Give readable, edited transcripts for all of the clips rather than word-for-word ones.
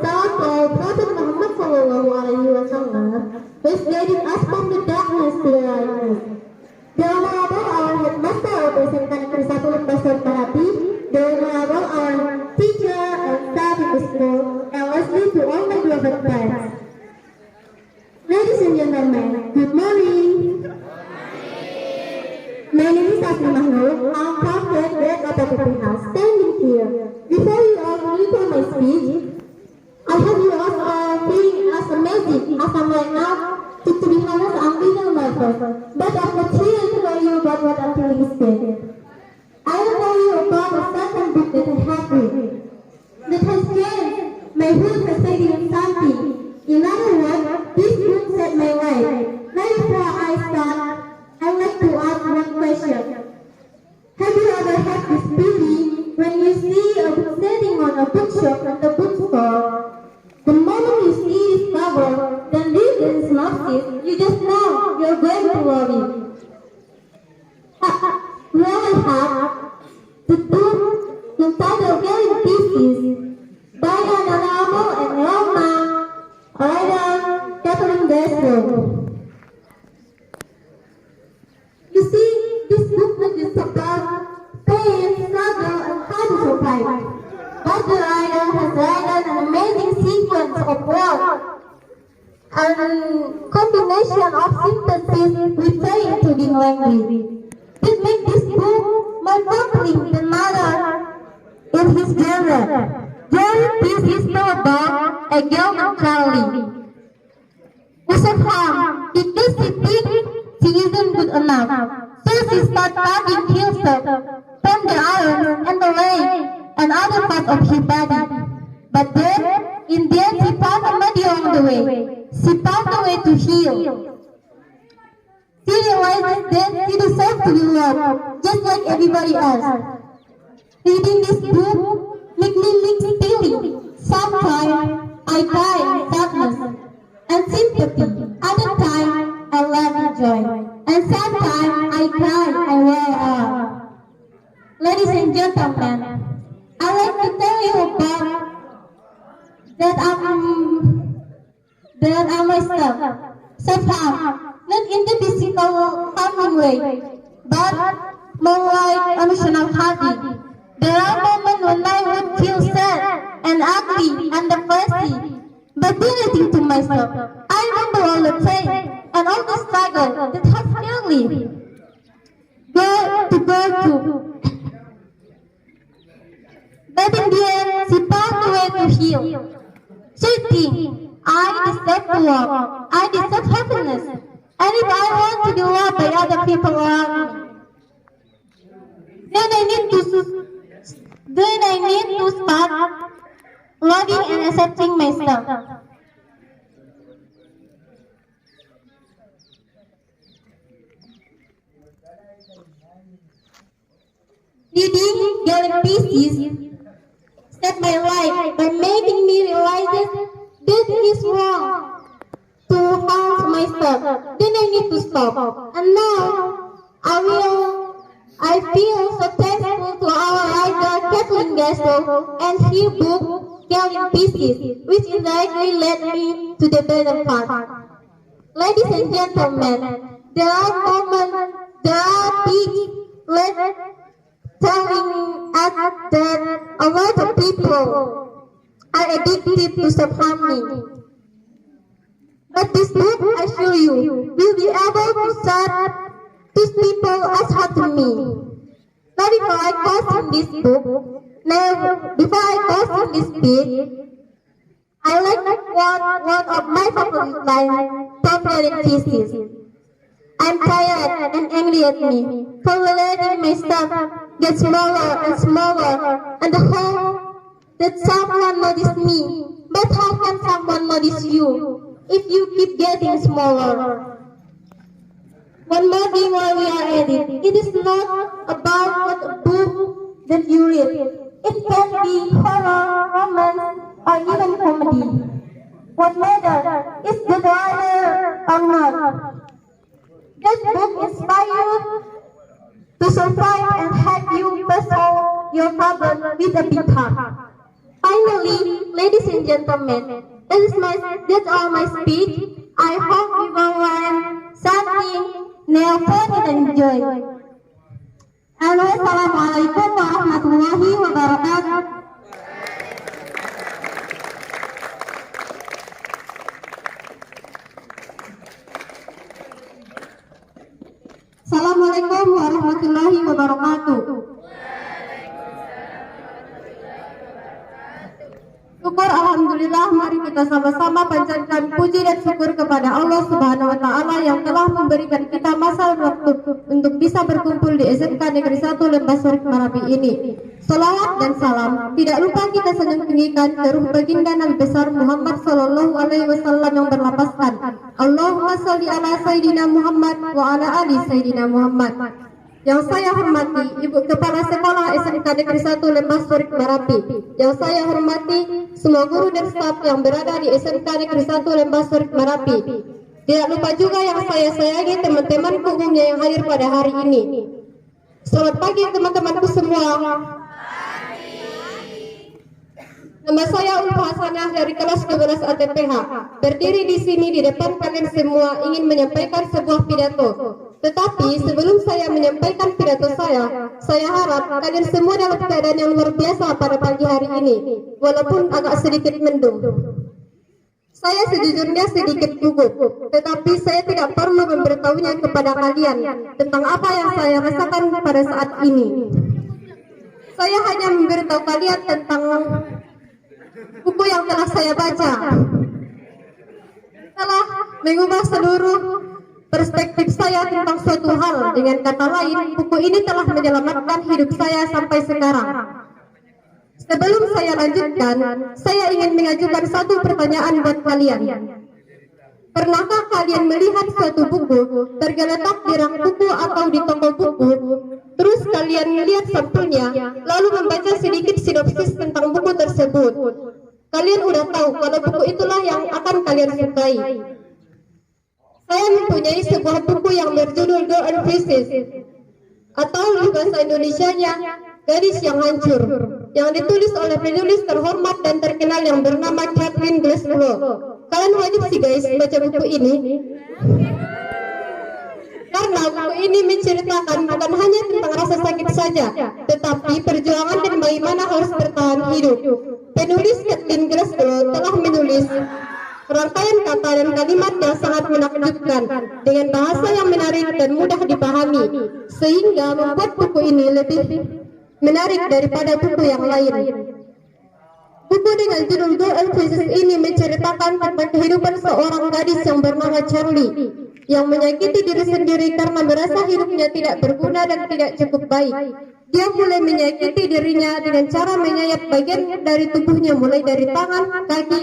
so-called Prophet Muhammad Sallallahu Alaihi Wasallam, was guiding us from the darkness to the lightness. The Honorable our headmaster of SMK Negeri 1 Lembasan Merapi, the Honorable our teacher and staff in the school, and lastly to all my beloved friends. Ladies and gentlemen, good morning. My name is Asmi Mahmud. I'm from third grade of the House, standing here. Before you all read my speech, I have you all feeling as amazing as I'm right now. To be honest, I'm little nervous, but I'm thrilled to tell you about what I'm feeling today. I will tell you about a certain book that I have read, that has changed my whole perspective on something. In other words, this book set my life. Now before I start, I'd like to ask one question. Have you ever had this feeling when you see a book sitting on a bookshelf at the bookstore? The moment you see this cover, then read the synopsis, you just know you're going to love it. Well, I have the book entitled Killing Pieces by an Honorable and well-known writer, Catherine Gaskell. You see, this book is about pain, struggle, and how to survive. But the writer has written an amazing sequence of words and combination of sentences with very intriguing language. This makes this book more compelling than other in his genre. Killing Pieces is about a girl named Charlie. Who somehow, because she thinks she isn't good enough, so she starts cutting herself from the arms and the legs and other parts of her body. But then, in the end, she found a remedy along the way. She found a way to heal. She realizes that she deserves to be loved, just like everybody else. Reading this book makes me mixed feelings. Sometimes I cry in sadness and sympathy. Other times I laugh in joy. And sometimes I cry and well up. Ladies and gentlemen, I'd like to tell you about that I'm myself. Somehow, not in the physical harming way, but more like emotional hardy. There are moments when I would feel sad and ugly and depressed, but then I think to myself, I remember all the pain and all the struggle that has really go through. But in the end, she found a way to heal. She thinks, I deserve love, I deserve happiness, and if I want to be loved by other people around me, then I need to start loving and accepting myself. Reading Killing Pieces saved my life by making me realize that this is wrong to harm myself. Then I need to stop. And now I feel so thankful to our writer Kathleen Gaskell and her book Killing Pieces, which indirectly led me to the better path. Ladies and gentlemen, there are big telling us that a lot of people are addicted to self-harming. But this book, I assure you, will be able to serve these people as hard to me. Now before I close in this book, I like one of my favorite lines from Killing Pieces. I'm tired and angry at me for letting myself get smaller and smaller and hope that someone notices me. But how can someone notice you if you keep getting smaller? One more thing while we are at it. It is not about what book that you read. It can be horror, romance, or even comedy. What matters is the writer or not. This book inspires you to survive and help you solve your problem with a big heart. Finally, ladies and gentlemen, that's all my speech. I hope you will learn something new, fun, and enjoy. Halo, assalamualaikum warahmatullahi wabarakatuh. Assalamualaikum warahmatullahi wabarakatuh. Syukur alhamdulillah, mari kita sama-sama panjatkan puji dan syukur kepada Allah Subhanahu wa taala yang telah memberikan kita masa waktu untuk bisa berkumpul di SMK Negeri 1 Lembas Sorik Marapi ini. Salawat dan salam tidak lupa kita sering tinggikan ke ruh baginda Nabi besar Muhammad sallallahu alaihi wasallam yang berlapaskan Allahumma sholli ala sayyidina Muhammad wa ala ali sayyidina Muhammad. Yang saya hormati Ibu Kepala Sekolah SMK Negeri 1 Lembas Sorik Marapi. Yang saya hormati semua guru dan staf yang berada di SMK Negeri 1 Lembas Sorik Marapi. Tidak lupa juga yang saya sayangi teman-temanku umumnya yang hadir pada hari ini. Selamat pagi teman-temanku semua. Nama saya Ulfa Hasanah dari kelas 12 ATPH. Berdiri di sini di depan kalian semua ingin menyampaikan sebuah pidato. Tetapi sebelum saya menyampaikan pidato saya harap kalian semua dalam keadaan yang luar biasa pada pagi hari ini, walaupun agak sedikit mendung. Saya sejujurnya sedikit gugup, tetapi saya tidak perlu memberitahunya kepada kalian tentang apa yang saya rasakan pada saat ini. Saya hanya memberitahu kalian tentang buku yang telah saya baca. Telah mengubah seluruh perspektif saya tentang suatu hal. Dengan kata lain, buku ini telah menyelamatkan hidup saya sampai sekarang. Sebelum saya lanjutkan, saya ingin mengajukan satu pertanyaan buat kalian. Pernahkah kalian melihat suatu buku tergeletak di rak buku atau di toko buku, terus kalian melihat sampulnya, lalu membaca sedikit sinopsis tentang buku tersebut? Kalian udah tahu kalau buku itulah yang akan kalian sukai. Saya mempunyai sebuah buku yang berjudul Girl and Pieces, atau di bahasa Indonesianya Gadis yang Hancur, yang ditulis oleh penulis terhormat dan terkenal yang bernama Kathleen Glasgow. Kalian wajib sih guys baca buku ini, karena buku ini menceritakan bukan hanya tentang rasa sakit saja, tetapi perjuangan dan bagaimana harus bertahan hidup. Penulis Kathleen Glasgow telah menulis rangkaian kata dan kalimat yang sangat menakjubkan dengan bahasa yang menarik dan mudah dipahami, sehingga membuat buku ini lebih menarik daripada buku yang lain. Buku dengan judul Girl and Pieces ini menceritakan tentang kehidupan seorang gadis yang bernama Charlie, yang menyakiti diri sendiri karena merasa hidupnya tidak berguna dan tidak cukup baik. Dia mulai menyakiti dirinya dengan cara menyayat bagian dari tubuhnya, mulai dari tangan, kaki,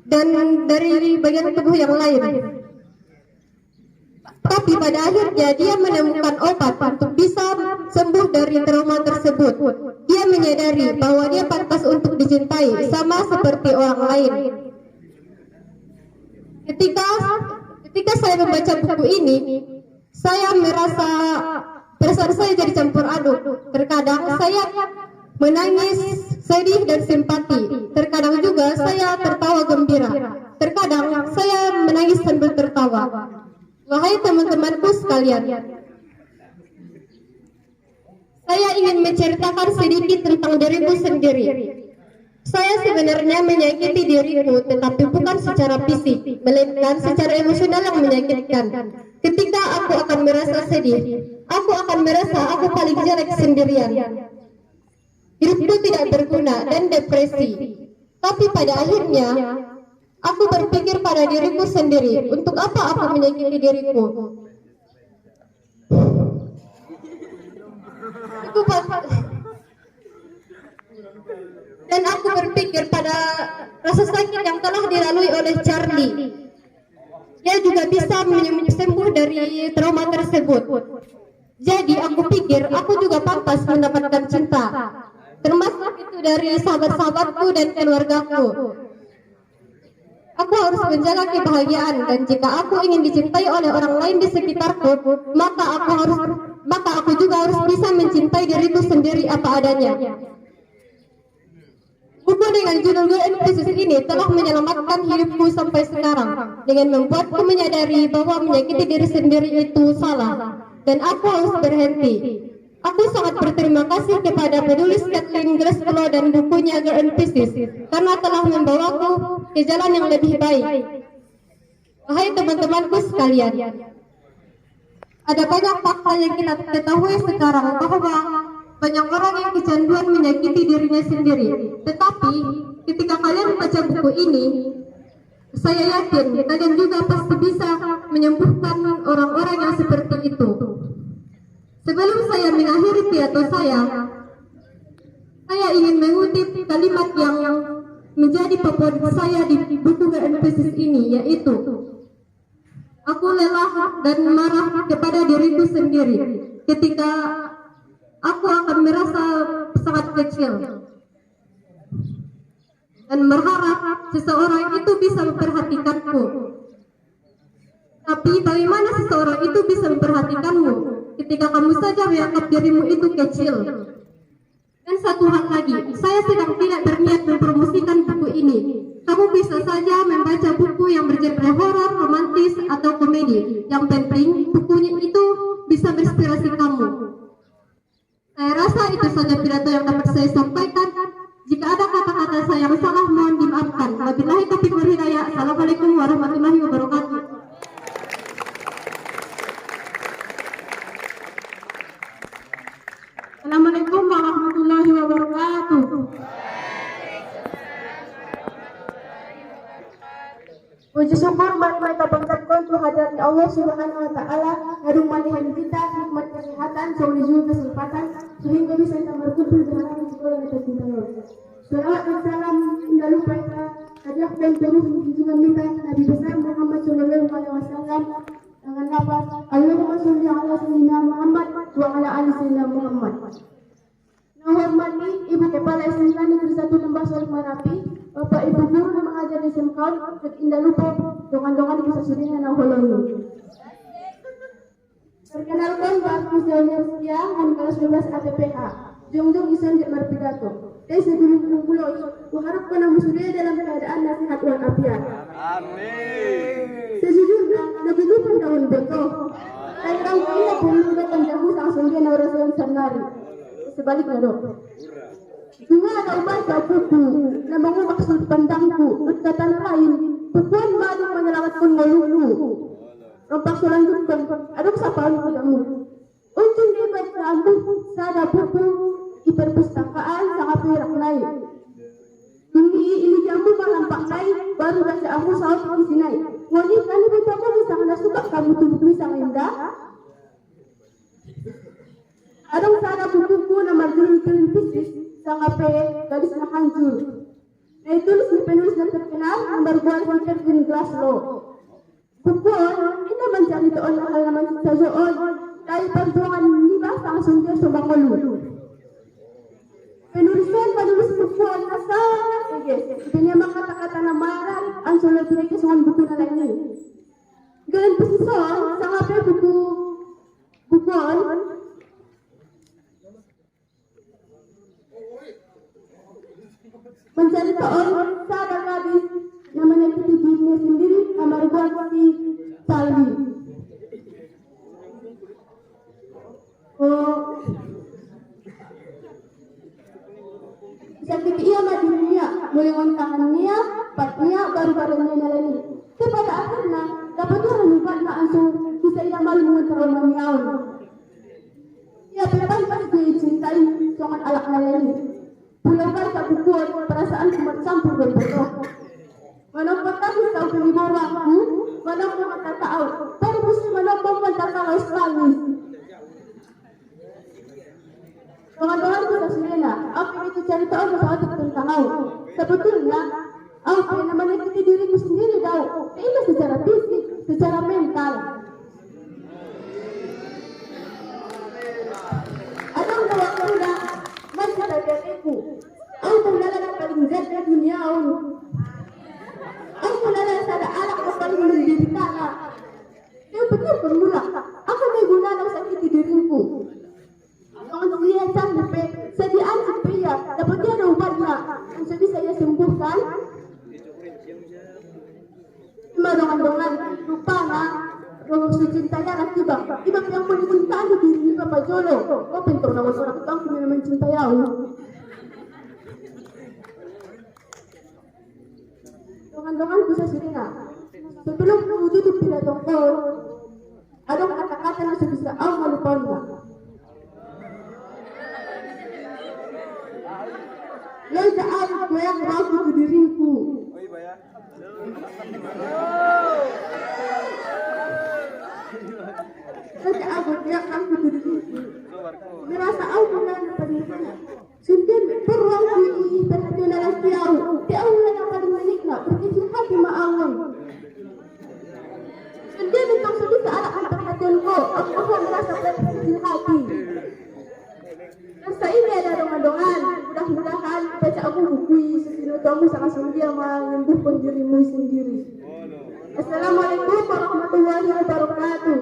dan dari bagian tubuh yang lain. Tapi pada akhirnya dia menemukan obat untuk bisa sembuh dari trauma tersebut. Dia menyadari bahwa dia pantas untuk dicintai sama seperti orang lain. Ketika saya membaca buku ini, saya merasa perasaan saya jadi campur aduk. Terkadang saya menangis, sedih dan simpati. Terkadang juga saya tertawa gembira. Terkadang saya menangis sambil tertawa. Wahai teman-temanku sekalian, saya ingin menceritakan sedikit tentang diriku sendiri. Saya sebenarnya menyakiti diriku, tetapi bukan secara fisik, melainkan secara emosional yang menyakitkan. Ketika aku akan merasa sedih, aku akan merasa aku paling jelek sendirian. Hidupku tidak berguna dan depresi. Tapi pada akhirnya aku berpikir pada diriku sendiri, untuk apa aku menyakiti diriku? Dan aku berpikir pada rasa sakit yang telah dilalui oleh Charlie. Dia juga bisa sembuh dari trauma tersebut. Jadi aku pikir aku juga pantas mendapatkan cinta, termasuk itu dari sahabat-sahabatku dan keluargaku. Aku harus menjaga kebahagiaan, dan jika aku ingin dicintai oleh orang lain di sekitarku, maka aku juga harus bisa mencintai diriku sendiri apa adanya. Buku dengan judul Girl and Pieces ini telah menyelamatkan hidupku sampai sekarang dengan membuatku menyadari bahwa menyakiti diri sendiri itu salah dan aku harus berhenti. Aku sangat berterima kasih kepada penulis Kathleen Glasgow dan bukunya Girl and Pieces karena telah membawaku ke jalan yang lebih baik. Wahai teman-temanku sekalian, ada banyak fakta yang kita ketahui sekarang bahwa banyak orang yang kecanduan menyakiti dirinya sendiri. Tetapi ketika kalian baca buku ini, saya yakin kalian juga pasti bisa menyembuhkan orang-orang yang seperti itu. Sebelum saya mengakhiri pidato saya ingin mengutip kalimat yang menjadi favorit saya di buku Girl and Pieces ini, yaitu aku lelah dan marah kepada diriku sendiri ketika aku akan merasa sangat kecil dan berharap seseorang itu bisa memperhatikanku. Tapi bagaimana seseorang itu bisa memperhatikanmu ketika kamu saja menganggap dirimu itu kecil? Dan satu hal lagi, saya sedang tidak berniat mempromosikan buku ini. Kamu bisa saja membaca buku yang bergenre horor, romantis, atau komedi. Yang penting, bukunya itu bisa menginspirasi kamu. Saya rasa itu saja pidato yang dapat saya sampaikan. Jika ada kata-kata saya yang salah, mohon dimaafkan. Wabillahi taufiq wal hidayah. Assalamualaikum warahmatullahi wabarakatuh. Assalamualaikum warahmatullahi wabarakatuh. Puji syukur mari kita panjatkan kehadirat Allah Subhanahu wa taala, harum malihan kita nikmat kesehatan, seumur kesempatan sehingga bisa kita berkumpul di hadapan sekolah yang kita cintai. Salawat dan salam tidak lupa kita hadiah dan terus junjungan kita Nabi besar Muhammad sallallahu alaihi wasallam dengan lafaz Allahumma sholli ala sayyidina Muhammad wa ala ali sayyidina Muhammad. Menghormati Ibu Kepala SMK Negeri 1 Lembah Soleh Marapi, Bapak Ibu Guru yang mengajar di SMK, dan indah lupa dongan-dongan bisa surinya nang holonu. Perkenalkan Pak Fuzaulia Setia, kelas 12 APPH. Jong-jong isan jet berpidato. Sebelum pulau, kuharapkan namu suria dalam keadaan nasihat walafiat. Amin. Sejujurnya, lebih pun tahun betul. Saya rangka ini perlu datang jauh langsung dia naurasan sanari. Sebaliknya dong. Bunga ada baca buku, namanya maksud pandangku, kata lain, bukuan baru menyelamatkan melulu. Rompak selanjutkan, ada kesapaan padamu. Untuk debat rambut, sada buku di perpustakaan sangat perak naik. Ini jamu malampak naik, baru baca aku saus di sini. Ngoni kan ibu kamu bisa kena suka kamu tubuh bisa indah. Ada sada bukuku nama Girl and Pieces, sangat gadis nak hancur. Nah tulis di penulis yang terkenal, nomor buat Kathleen Glasgow. Buku ini mencari tahu hal nama seseorang dari perjuangan nibah langsung dia Sobangolu. Penulis buku asal, dia makan kata-kata namaran, ansur lebih kesukaan buku ini. Girl and Pieces sangat buku mencari seorang sadar gadis yang menyakiti dirinya sendiri, kamar buat si Salvi. Sakit ia mah dirinya, mulai tangannya, patnya, baru-barunya nyalani. Kepada akhirnya, dapat orang membuat langsung bisa ia malu mengetahui menyaun. Ia benar-benar dicintai sangat alak nyalani. Pulau baca buku perasaan cuma campur berbodoh. Walaupun kamu tahu kelima waktu, walaupun mata tahu, baru mesti walaupun mata tahu sekali. Dengan kita sendiri, apa itu cerita orang saat tentang kau? Sebetulnya, apa yang namanya kita diriku sendiri tahu, ini secara fisik, secara mental. Ada waktu dah, masih ada diriku. Aku lala paling zat dunia ini. Aku lala sada anak paling menderita. Dia betul bermula. Aku menggunakan sakit diriku. Untuk dia sampai sediaan supaya dapat dia obatnya. Untuk bisa dengan lupa na si cintanya anak iba yang mencintai diri Bapak Jolo. Oh pintar naman orang itu aku naman cinta yaw. Dengan bisa sini na. Sebelum menuju di pidatong ko, ada kata-kata na sebisa aku malupain na. Lalu saat gue yang ragu ke diriku. Lalu aku yang ragu ke diriku. Merasa aku bukan peningkatnya. Sehingga peruang ini perhatian lelaki aku. Dia Allah yang paling menikmati. Berkecil hati ma'awang. Sehingga bintang sedih searahkan perhatianku. Aku merasa berkecil hati. Rasa ini ada dongan-dongan. Mudah-mudahan baca aku bukui sesuatu sangat sendiri menyembuhkan dirimu sendiri. Assalamualaikum warahmatullahi wabarakatuh.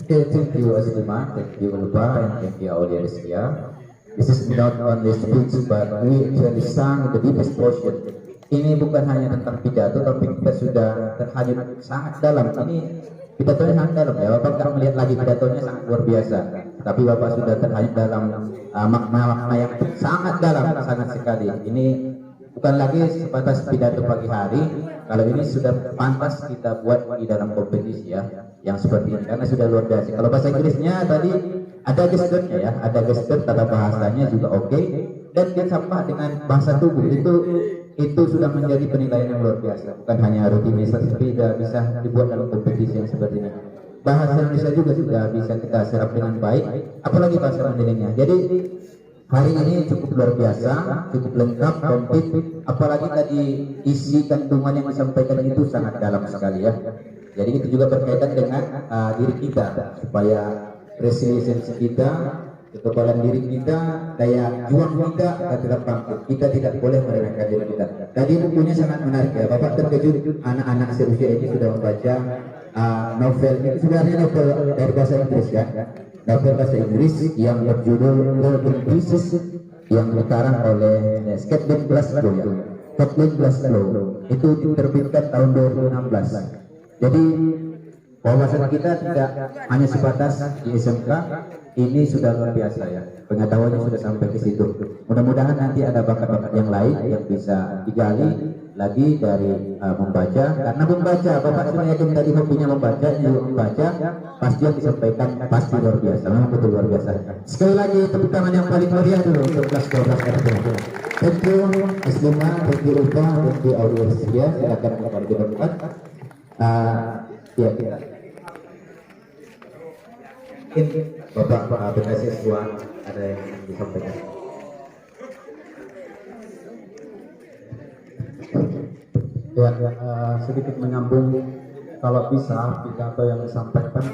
Okay, thank you Asliman, thank you Ulba, and thank you audience here. This is not only speech, but we actually sang the deepest portion. Ini bukan hanya tentang pidato, tapi kita sudah terhanyut sangat dalam. Ini pidatonya sangat dalam ya. Bapak nggak melihat lagi pidatonya sangat luar biasa. Tapi Bapak sudah terhanyut dalam makna-makna yang sangat dalam, sangat sekali. Ini bukan lagi sebatas pidato pagi hari. Kalau ini sudah pantas kita buat di dalam kompetisi ya, yang seperti ini karena sudah luar biasa. Kalau bahasa Inggrisnya tadi ada gesturnya ya, ada gestur, tata bahasanya juga oke. Dan dia sama dengan bahasa tubuh itu sudah menjadi penilaian yang luar biasa. Bukan hanya rutinitas, tapi sudah bisa dibuat dalam kompetisi yang seperti ini. Bahasa Indonesia juga sudah bisa kita serap dengan baik, apalagi bahasa Mandelingnya. Jadi hari ini cukup luar biasa, cukup lengkap, komplit. Apalagi tadi isi kandungan yang disampaikan itu sangat dalam sekali ya. Jadi itu juga berkaitan dengan diri kita, supaya resiliensi kita, kekebalan diri kita, daya juang kita akan tetap bangkit. Kita tidak boleh meremehkan diri kita. Tadi bukunya sangat menarik ya. Bapak terkejut anak-anak seusia ini sudah membaca novel. Itu sebenarnya novel dari bahasa Inggris ya. Novel bahasa Inggris yang berjudul Golden Pieces yang dikarang oleh Caitlin Glasgow ya. Caitlin Glasgow itu diterbitkan tahun 2016. Jadi wawasan kita tidak hanya sebatas di SMK, ini sudah luar biasa ya. Pengetahuannya sudah sampai ke situ. Mudah-mudahan nanti ada bakat-bakat yang lain yang bisa digali lagi dari membaca. Karena membaca, Bapak cuma yakin tadi hobinya membaca, membaca, pasti yang disampaikan pasti luar biasa. Memang betul luar biasa. Sekali lagi tepuk tangan yang paling meriah dulu untuk kelas 12 RT. Thank you Aslima, thank you Ulfa, thank you audiens ya. Silakan kepada debat. Ya kita. Mungkin Bapak beasiswa ada yang disampaikan. Ya, sedikit menyambung kalau bisa pidato yang disampaikan